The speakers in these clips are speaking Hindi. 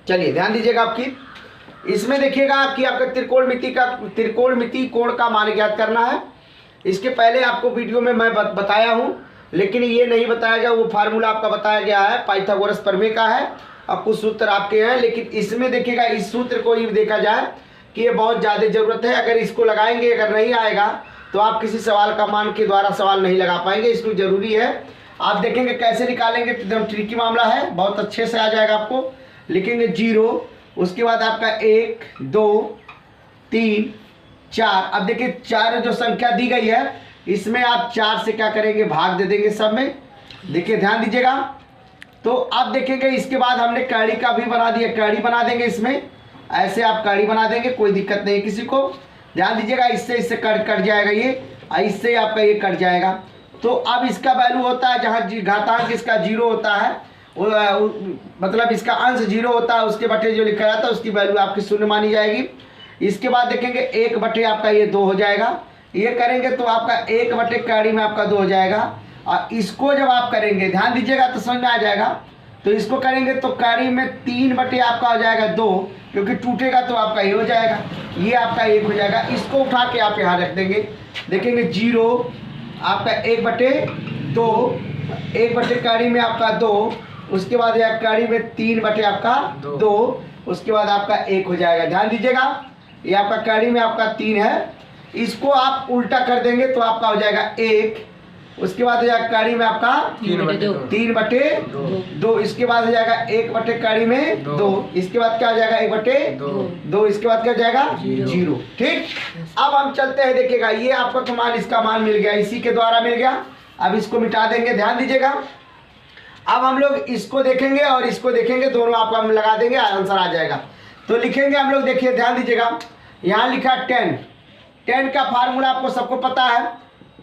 चलिए ध्यान दीजिएगा आपकी, इसमें देखिएगा कि आपका त्रिकोणमिति कोण का मान ज्ञात करना है। इसके पहले आपको वीडियो में मैं बताया हूँ, लेकिन ये नहीं बताया गया, वो फार्मूला आपका बताया गया है, पाइथागोरस प्रमेय का है, अब कुछ सूत्र आपके हैं। लेकिन इसमें देखिएगा इस सूत्र को ही देखा जाए कि ये बहुत ज़्यादा ज़रूरत है। अगर इसको लगाएंगे, अगर नहीं आएगा तो आप किसी सवाल का मान के द्वारा सवाल नहीं लगा पाएंगे, इसलिए ज़रूरी है। आप देखेंगे कैसे निकालेंगे, एकदम ट्रिकी मामला है, बहुत अच्छे से आ जाएगा आपको। लिखेंगे 0, उसके बाद आपका 1 2 3 4। अब देखिए 4 जो संख्या दी गई है इसमें आप 4 से क्या करेंगे, भाग दे देंगे सब में। देखिए ध्यान दीजिएगा, तो अब देखेंगे इसके बाद हमने कड़ी का भी बना दिया, कड़ी बना देंगे इसमें, ऐसे आप कड़ी बना देंगे, कोई दिक्कत नहीं किसी को। ध्यान दीजिएगा, इससे कट जाएगा ये, इससे आपका ये कट जाएगा। तो अब इसका वैल्यू होता है जहाँ घातांक इसका 0 होता है, मतलब इसका अंश 0 होता है, उसके बटे जो लिखा जाता है उसकी वैल्यू आपकी 0 मानी जाएगी। इसके बाद देखेंगे 1 बटे आपका ये 2 हो जाएगा, ये करेंगे तो आपका 1 बटे कड़ी में आपका 2 हो जाएगा। और इसको जब आप करेंगे, ध्यान दीजिएगा तो समझ में आ जाएगा, तो इसको करेंगे तो कड़ी में 3 बटे आपका हो जाएगा 2, क्योंकि टूटेगा तो आपका ये हो जाएगा, ये आपका 1 हो जाएगा। इसको उठा के आप यहाँ रख देंगे, देखेंगे 0 आपका 1 बटे 2, 1 बटे कड़ी में आपका 2, उसके बाद कड़ी में 3 बटे आपका 2, उसके बाद आपका 1 हो जाएगा। ध्यान दीजिएगा, ये आपका कड़ी में आपका 3 है, इसको आप उल्टा कर देंगे तो आपका हो जाएगा 1, उसके बाद हो जाएगा कड़ी में आपका 3 बटे 2, इसके बाद हो जाएगा 1 बटे कड़ी में 2, इसके बाद क्या हो जाएगा 1 बटे 2, इसके बाद क्या हो जाएगा 0। ठीक, अब हम चलते हैं, देखिएगा ये आपका मान, इसका मान मिल गया, इसी के द्वारा मिल गया। अब इसको मिटा देंगे, ध्यान दीजिएगा। अब हम लोग इसको देखेंगे और इसको देखेंगे, दोनों आपको हम लगा देंगे, आंसर आ जाएगा। तो लिखेंगे हम लोग, देखिए ध्यान दीजिएगा, यहाँ लिखा 10 का फार्मूला आपको सबको पता है,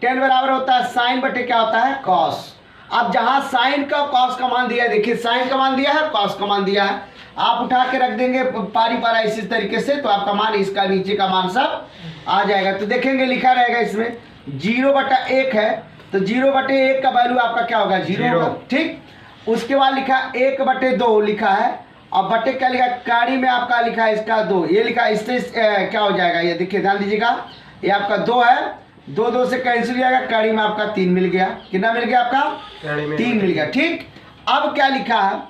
10 बराबर होता है साइन बटे क्या होता है, कॉस। अब जहाँ साइन का कॉस का मान दिया है, देखिए साइन का मान दिया है, कॉस का मान दिया है, आप उठा के रख देंगे पारी पारा इसी तरीके से, तो आपका मान, इसका नीचे का मान सब आ जाएगा। तो देखेंगे लिखा रहेगा इसमें 0/1 है, तो 0/1 का वैल्यू आपका क्या होगा, 0 होगा। ठीक, उसके बाद लिखा 1/2 लिखा है, अब बटे क्या लिखा, कड़ी में आपका लिखा है इसका 2, ये लिखा है, इससे क्या हो जाएगा, ये देखिए ध्यान दीजिएगा, ये आपका 2 है, 2 से कैंसिल हो जाएगा, कड़ी में आपका 3 मिल गया। कितना मिल गया आपका, 3 मिल गया। ठीक, अब क्या लिखा है,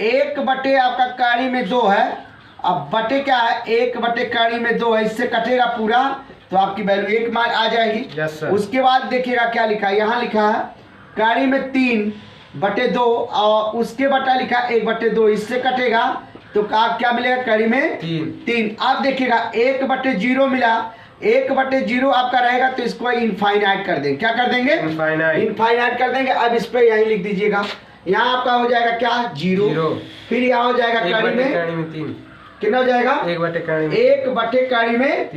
1 बटे आपका कड़ी में 2 है, अब बटे क्या है, 1 बटे कड़ी में 2 है, इससे कटेगा पूरा, तो आपकी वैल्यू 1 मान आ जाएगी। उसके बाद देखिएगा क्या लिखा है, यहाँ लिखा है कड़ी में 3/2 और उसके बटा लिखा 1/2, इससे कटेगा तो क्या मिलेगा, कड़ी में 3। अब देखिएगा 1/0 मिला, 1/0 आपका रहेगा, तो इसको इनफाइनाइट कर देंगे, क्या कर देंगे, इनफाइनाइट कर देंगे। अब इस पे यही लिख दीजिएगा, यहाँ आपका हो जाएगा क्या, 0, फिर यहाँ हो जाएगा कड़ी में 3, कितना हो जाएगा, 1 बटे कड़ी में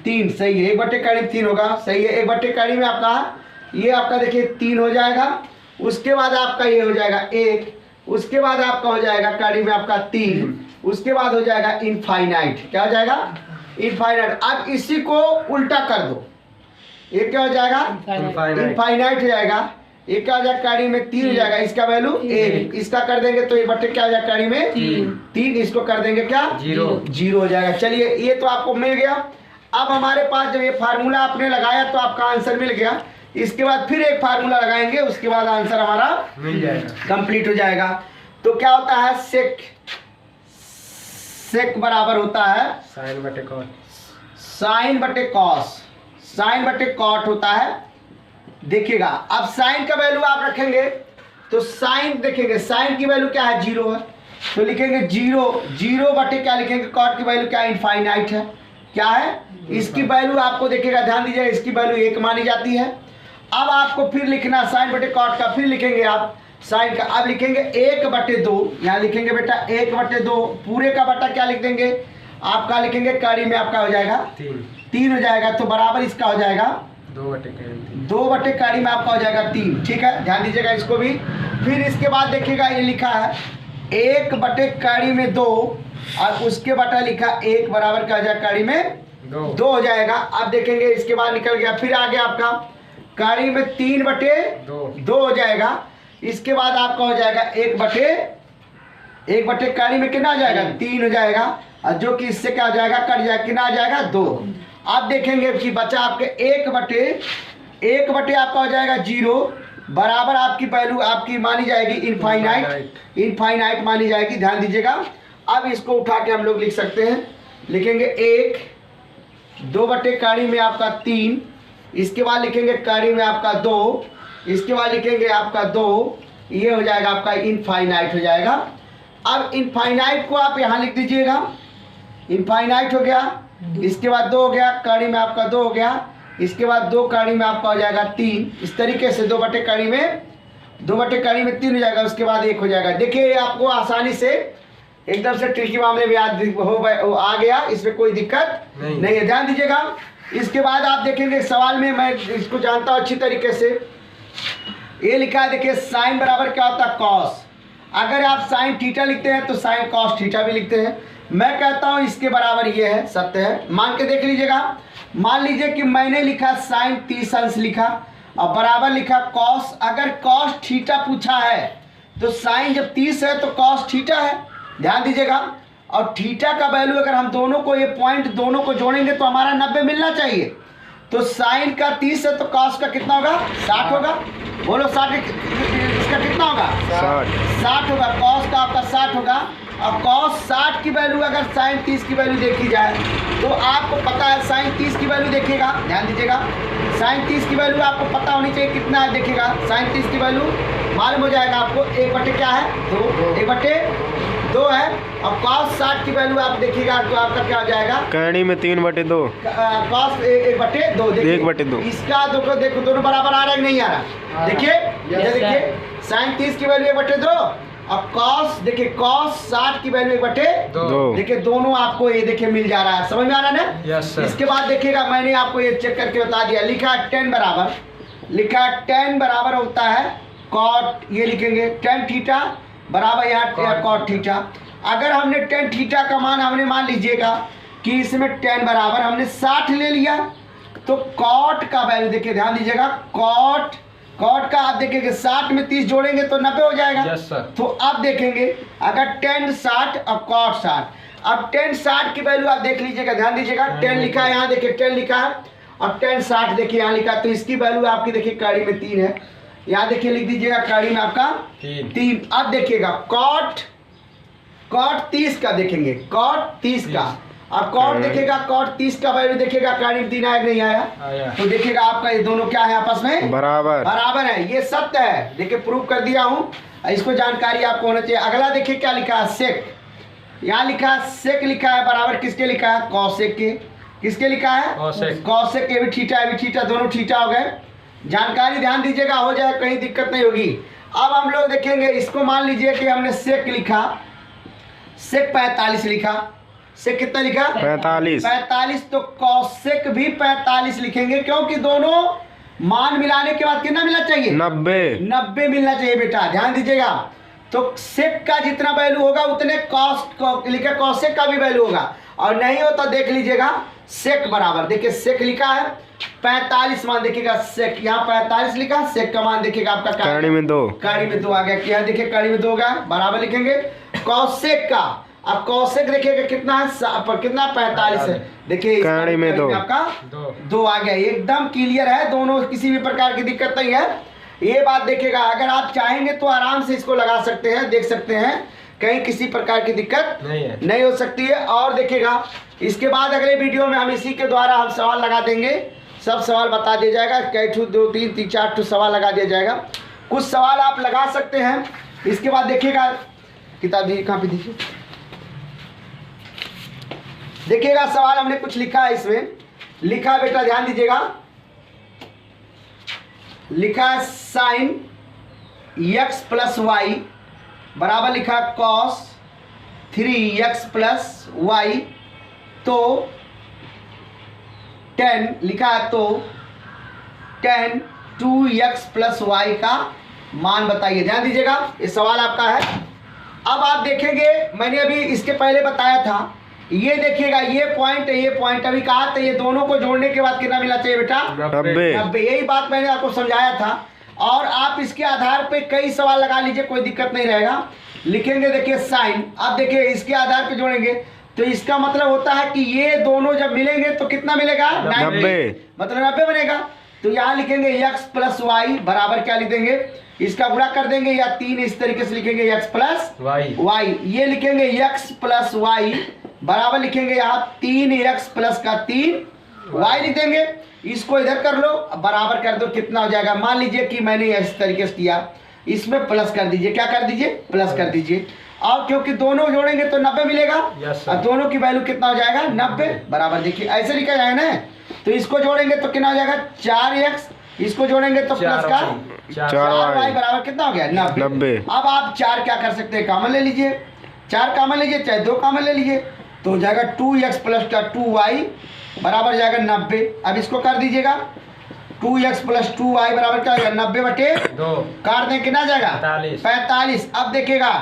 3, सही है, 1 बटे कड़ी में 3 होगा, सही है, 1 बटे कड़ी में आपका ये आपका देखिए 3 हो जाएगा। उसके बाद आपका ये हो जाएगा 1, उसके बाद आपका हो जाएगा कड़ी में आपका 3, उसके बाद हो जाएगा इनफाइनाइट, क्या हो जाएगा, इनफाइनाइट। अब इसी को उल्टा कर दो, ये क्या हो जाएगा, इनफाइनाइट हो जाएगा, ये क्या हो जाएगा, कड़ी में 3 हो जाएगा, इसका वैल्यू 1, इसका कर देंगे तो ये बटे क्या हो जाएगा, कड़ी में 3, इसको कर देंगे क्या, 0 हो जाएगा। चलिए ये तो आपको मिल गया। अब हमारे पास जब ये फार्मूला आपने लगाया तो आपका आंसर मिल गया, इसके बाद फिर एक फार्मूला लगाएंगे, उसके बाद आंसर हमारा मिल जाएगा, कंप्लीट हो जाएगा। तो क्या होता है, सेक बराबर होता है साइन बटे कॉस, साइन बटे कॉट होता है। देखिएगा अब साइन का वैल्यू आप रखेंगे तो साइन देखेंगे, साइन की वैल्यू क्या है, 0 है, तो लिखेंगे 0 बटे क्या लिखेंगे, कॉट की वैल्यू क्या है, इनफाइनाइट है, क्या है, इसकी वैल्यू आपको देखिएगा, ध्यान दीजिएगा, इसकी वैल्यू 1 मानी जाती है। अब आपको फिर लिखना साइन बटे कॉट का, फिर लिखेंगे आप साइन का, अब लिखेंगे 1/2, यहाँ लिखेंगे बेटा 1/2, पूरे का बटा क्या लिख देंगे, आपका लिखेंगे कड़ी में आपका हो जाएगा 3 हो जाएगा, तो बराबर इसका हो जाएगा 2 बटे कड़ी में आपका हो जाएगा 3। ठीक है, ध्यान दीजिएगा इसको भी। फिर इसके बाद देखिएगा ये लिखा है 1 बटे कड़ी में 2 और उसके बटा लिखा 1 बराबर क्या हो जाएगा, कड़ी में 2 हो जाएगा। अब देखेंगे इसके बाद निकल गया, फिर आगे आपका कड़ी में 3/2 हो जाएगा, इसके बाद आपका हो जाएगा 1/2 1 बटे कड़ी में कितना आ जाएगा 3 हो जाएगा, और जो कि इससे क्या हो जाएगा कट जाएगा, कितना आ जाएगा 2। अब देखेंगे कि बचा आपके 1 बटे आपका हो जाएगा 0 बराबर आपकी वैल्यू आपकी मानी जाएगी इनफाइनाइट मानी जाएगी। ध्यान दीजिएगा। अब इसको उठा के हम लोग लिख सकते हैं, लिखेंगे 1, 2 बटे कड़ी में आपका 3, इसके बाद लिखेंगे कड़ी में आपका 2, इसके बाद लिखेंगे आपका 2, ये हो जाएगा आपका इनफाइनाइट हो जाएगा। अब इनफाइनाइट को आप यहाँ लिख दीजिएगा, इनफाइनाइट हो गया, इसके बाद 2 हो गया, कड़ी में आपका 2 हो गया, इसके बाद 2 कड़ी में आपका हो जाएगा 3। इस तरीके से 2 बटे कड़ी में 3 हो जाएगा, उसके बाद 1 हो जाएगा। देखिए आपको आसानी से एकदम से ट्रिकी मामले में याद आ गया, इसमें कोई दिक्कत नहीं है। ध्यान दीजिएगा। इसके बाद आप देखेंगे सवाल में, मैं इसको जानता हूँ अच्छी तरीके से, ये लिखा है देखिए साइन बराबर क्या होता है कॉस। अगर आप साइन थीटा लिखते हैं तो साइन कॉस थीटा भी लिखते हैं। मैं कहता हूँ इसके बराबर ये है, सत्य है। मान के देख लीजिएगा। मान लीजिए कि मैंने लिखा साइन 30 अंश लिखा और बराबर लिखा कॉस। अगर कॉस थीटा पूछा है तो साइन जब 30 है तो कॉस थीटा है। ध्यान दीजिएगा। और थीटा का वैल्यू अगर हम दोनों को ये पॉइंट दोनों को जोड़ेंगे तो हमारा 90 मिलना चाहिए। तो साइन का 30 है तो कॉस का कितना होगा 60 होगा। बोलो 60 इसका कितना होगा 60 होगा। कॉस का आपका 60 होगा। और कॉस 60 की वैल्यू अगर साइन 30 की वैल्यू देखी जाए तो आपको पता है साइन 30 की वैल्यू देखिएगा। ध्यान दीजिएगा। साइन 30 की वैल्यू आपको पता होनी चाहिए कितना है। देखिएगा साइन 30 की वैल्यू मालूम हो जाएगा आपको 1 बटे क्या है 2, 1 बटे 2 है। और कॉस 60 की वैल्यू आप देखिएगा तो आपका क्या हो जाएगा कड़ी में 3 बटे 2, कॉस 1 बटे 2। देखिए 1 बटे 2 इसका देखो दोनों बराबर आ रहा है कि नहीं आ रहा। देखिए साइन 30 की वैल्यू 1 बटे 2 और कॉस देखिए कॉस 60 की वैल्यू 1 बटे 2। देखिए दोनों आपको ये देखिए मिल जा रहा है। समझ में आ रहा है ना। Yes sir. इसके बाद देखिएगा मैंने आपको ये चेक करके बता दिया। लिखा है tan बराबर होता है कॉट। ये लिखेंगे tan थीटा बराबर यहाँ कॉट थीटा। अगर हमने tan थीटा का मान हमने मान लीजिएगा कि इसमें tan बराबर हमने 60 ले लिया तो कॉट का वैल्यू देखिए ध्यान दीजिएगा। कॉट का आप देखेंगे 60 में 30 जोड़ेंगे तो 90 हो जाएगा। Yes sir. तो आप देखेंगे अगर tan 60 और कॉट 60। अब tan 60 की वैल्यू आप देख लीजिएगा। ध्यान दीजिएगा। tan लिखा है यहाँ देखिए tan लिखा है और tan 60 देखिए यहाँ लिखा है। तो इसकी वैल्यू आपकी देखिए कड़ी में 3 है। यहाँ देखिए लिख दीजिएगा कड़ी में आपका 3। अब देखिएगा कॉट 30 का देखेंगे कॉट 30 का। अब कॉट देखेगा कॉट 30 का वैल्यू देखिएगा कड़ी में 3 आया नहीं आया। तो देखिएगा आपका ये दोनों क्या है आपस में बराबर है। ये सत्य है। देखिए प्रूव कर दिया हूँ। इसको जानकारी आपको होना चाहिए। अगला देखिए क्या लिखा है सेक। यहाँ लिखा है सेक लिखा है बराबर किसके लिखा है कॉसेक के। किसके लिखा है कॉसेक के। भी थीटा दोनों थीटा हो गए। जानकारी ध्यान दीजिएगा हो जाए कहीं दिक्कत नहीं होगी। अब हम लोग देखेंगे इसको मान लीजिए कि हमने सेक लिखा सेक 45 लिखा। सेक कितना लिखा 45। तो कॉसेक भी 45 लिखेंगे क्योंकि दोनों मान मिलाने के बाद कितना मिलना चाहिए 90 मिलना चाहिए बेटा। ध्यान दीजिएगा। तो सेक का जितना वैल्यू होगा उतने लिखा कॉसेक का भी वैल्यू होगा। और नहीं हो तो देख लीजिएगा सेक बराबर देखिए सेक लिखा है 45 मान देखिएगा सेक यहाँ 45 लिखा। सेक का मान देखिएगा आपका कड़ी में 2 आ गया। क्या देखिए कड़ी में 2 गया बराबर लिखेंगे कॉसेक का। अब कॉसेक देखिएगा कितना है कितना 45 है। देखिए कड़ी में 2 आपका 2 आ गया। एकदम क्लियर है। दोनों किसी भी प्रकार की दिक्कत नहीं है। ये बात देखिएगा अगर आप चाहेंगे तो आराम से इसको लगा सकते हैं देख सकते हैं कहीं किसी प्रकार की दिक्कत नहीं हो सकती है। और देखिएगा इसके बाद अगले वीडियो में हम इसी के द्वारा हम सवाल लगा देंगे। सब सवाल बता दिया जाएगा। कई 2 3 4 सवाल लगा दिया जाएगा। कुछ सवाल आप लगा सकते हैं। इसके बाद देखिएगा किताब दी कहाँ पे दीजिए। देखिएगा सवाल हमने कुछ लिखा है। इसमें लिखा है बेटा ध्यान दीजिएगा। लिखा है साइन x प्लस वाई बराबर लिखा है कॉस 3x प्लस वाई। तो tan लिखा है तो tan 2x प्लस वाई का मान बताइए। ध्यान दीजिएगा ये सवाल आपका है। अब आप देखेंगे मैंने अभी इसके पहले बताया था। ये देखिएगा ये पॉइंट अभी कहा था। ये दोनों को जोड़ने के बाद कितना मिलना चाहिए बेटा 90। यही बात मैंने आपको समझाया था। और आप इसके आधार पे कई सवाल लगा लीजिए कोई दिक्कत नहीं रहेगा। लिखेंगे देखिए साइन। अब देखिए इसके आधार पे जोड़ेंगे तो इसका मतलब होता है कि ये दोनों जब मिलेंगे तो कितना मिलेगा? 90, मतलब 90 बनेगा। तो यहाँ लिखेंगे x प्लस वाई बराबर क्या लिख देंगे? इसका गुणा कर देंगे या 3 इस तरीके से लिखेंगे x प्लस वाई। ये लिखेंगे x प्लस वाई बराबर लिखेंगे यहाँ 3x प्लस का 3 y लिख देंगे। इसको इधर कर लो, बराबर कर दो, कितना हो जाएगा? मान लीजिए कि मैंने इस तरीके से किया, इसमें प्लस कर दीजिए। क्या कर दीजिए? प्लस कर दीजिए। और क्योंकि दोनों जोड़ेंगे तो 90 मिलेगा। और दोनों की वैल्यू कितना हो जाएगा? 90 बराबर। देखिए ऐसे लिखा जाएगा ना, तो इसको जोड़ेंगे तो कितना हो जाएगा? 4x, इसको जोड़ेंगे तो प्लस का 4y बराबर कितना हो गया? 90। अब आप 4 क्या कर सकते हैं? कॉमन ले लीजिए, 4 कॉमन लीजिए, चाहे 2 कॉमन ले लीजिए, तो हो जाएगा 2x प्लस का 2y बराबर जाएगा 90। अब इसको कर दीजिएगा, 2x प्लस 2y बराबर क्या हो जाएगा? 90/2 काट दें, कितना जाएगा? 45। अब देखिएगा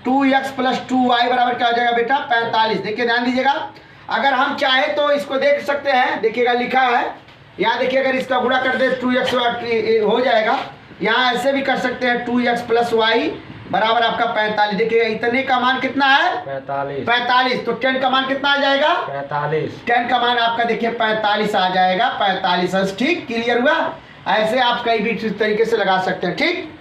2x प्लस 2y बराबर क्या हो जाएगा बेटा? 45। देखिए ध्यान दीजिएगा, अगर हम चाहे तो इसको देख सकते हैं। देखिएगा लिखा है यहाँ, देखिए अगर इसका गुणा कर दे 2x हो जाएगा। यहाँ ऐसे भी कर सकते हैं, 2x प्लस वाई बराबर आपका 45। देखिएगा इतने का मान कितना है? 45। तो 10 का मान कितना आ जाएगा? 45। 10 का मान आपका देखिए 45 आ जाएगा। 45। ठीक, क्लियर हुआ? ऐसे आप कहीं भी इस तरीके से लगा सकते हैं। ठीक।